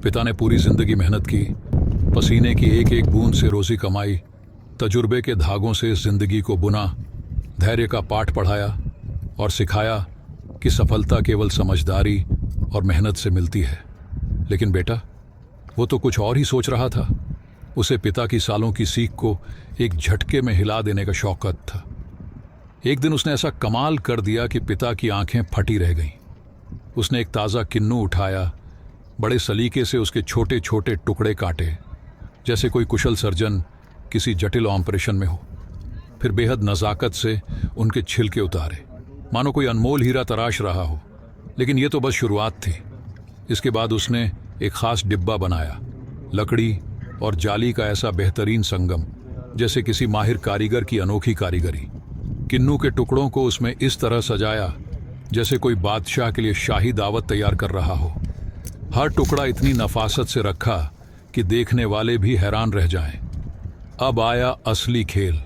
पिता ने पूरी जिंदगी मेहनत की, पसीने की एक एक बूंद से रोजी कमाई, तजुर्बे के धागों से इस जिंदगी को बुना, धैर्य का पाठ पढ़ाया और सिखाया कि सफलता केवल समझदारी और मेहनत से मिलती है। लेकिन बेटा, वो तो कुछ और ही सोच रहा था। उसे पिता की सालों की सीख को एक झटके में हिला देने का शौकत था। एक दिन उसने ऐसा कमाल कर दिया कि पिता की आंखें फटी रह गईं। उसने एक ताज़ा किन्नू उठाया, बड़े सलीके से उसके छोटे छोटे टुकड़े काटे, जैसे कोई कुशल सर्जन किसी जटिल ऑपरेशन में हो। फिर बेहद नज़ाकत से उनके छिलके उतारे, मानो कोई अनमोल हीरा तराश रहा हो। लेकिन ये तो बस शुरुआत थी। इसके बाद उसने एक ख़ास डिब्बा बनाया, लकड़ी और जाली का ऐसा बेहतरीन संगम, जैसे किसी माहिर कारीगर की अनोखी कारीगरी। किन्नू के टुकड़ों को उसमें इस तरह सजाया जैसे कोई बादशाह के लिए शाही दावत तैयार कर रहा हो। हर टुकड़ा इतनी नफासत से रखा कि देखने वाले भी हैरान रह जाएं। अब आया असली खेल।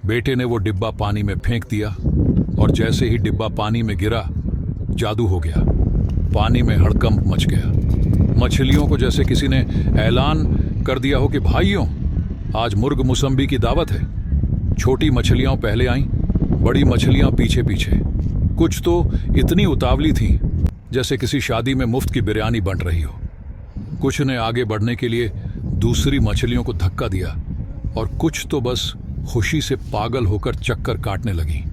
बेटे ने वो डिब्बा पानी में फेंक दिया और जैसे ही डिब्बा पानी में गिरा, जादू हो गया। पानी में हड़कंप मच गया। मछलियों को जैसे किसी ने ऐलान कर दिया हो कि भाइयों, आज मुर्ग मुसम्बी की दावत है। छोटी मछलियां पहले आईं, बड़ी मछलियां पीछे पीछे। कुछ तो इतनी उतावली थीं जैसे किसी शादी में मुफ्त की बिरयानी बंट रही हो। कुछ ने आगे बढ़ने के लिए दूसरी मछलियों को धक्का दिया और कुछ तो बस खुशी से पागल होकर चक्कर काटने लगी।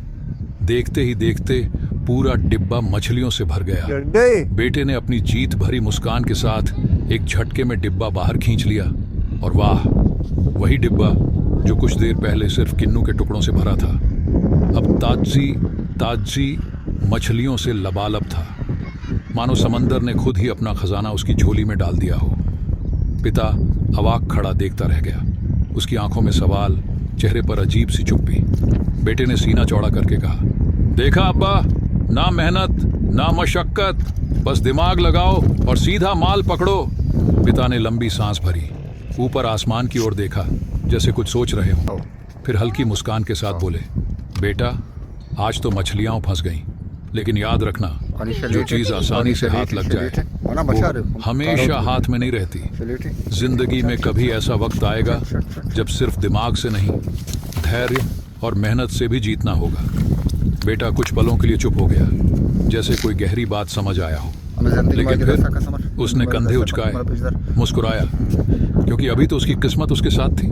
देखते ही देखते पूरा डिब्बा मछलियों से भर गया। बेटे ने अपनी जीत भरी मुस्कान के साथ एक झटके में डिब्बा बाहर खींच लिया और वाह, वही डिब्बा जो कुछ देर पहले सिर्फ किन्नू के टुकड़ों से भरा था, अब ताजी मछलियों से लबालब था। मानो समंदर ने खुद ही अपना खजाना उसकी झोली में डाल दिया हो। पिता अवाक खड़ा देखता रह गया, उसकी आंखों में सवाल, चेहरे पर अजीब सी चुप्पी। बेटे ने सीना चौड़ा करके कहा, देखा अब्बा, ना मेहनत ना मशक्कत, बस दिमाग लगाओ और सीधा माल पकड़ो। पिता ने लंबी सांस भरी, ऊपर आसमान की ओर देखा जैसे कुछ सोच रहे हो। फिर हल्की मुस्कान के साथ बोले, बेटा, आज तो मछलियां फंस गईं, लेकिन याद रखना, जो चीज आसानी से हाथ लग जाए वो हमेशा हाथ में नहीं रहती। जिंदगी में कभी ऐसा वक्त आएगा जब सिर्फ दिमाग से नहीं, धैर्य और मेहनत से भी जीतना होगा। बेटा कुछ पलों के लिए चुप हो गया, जैसे कोई गहरी बात समझ आया हो। लेकिन फिर उसने कंधे उचकाए, मुस्कुराया, क्योंकि अभी तो उसकी किस्मत उसके साथ थी।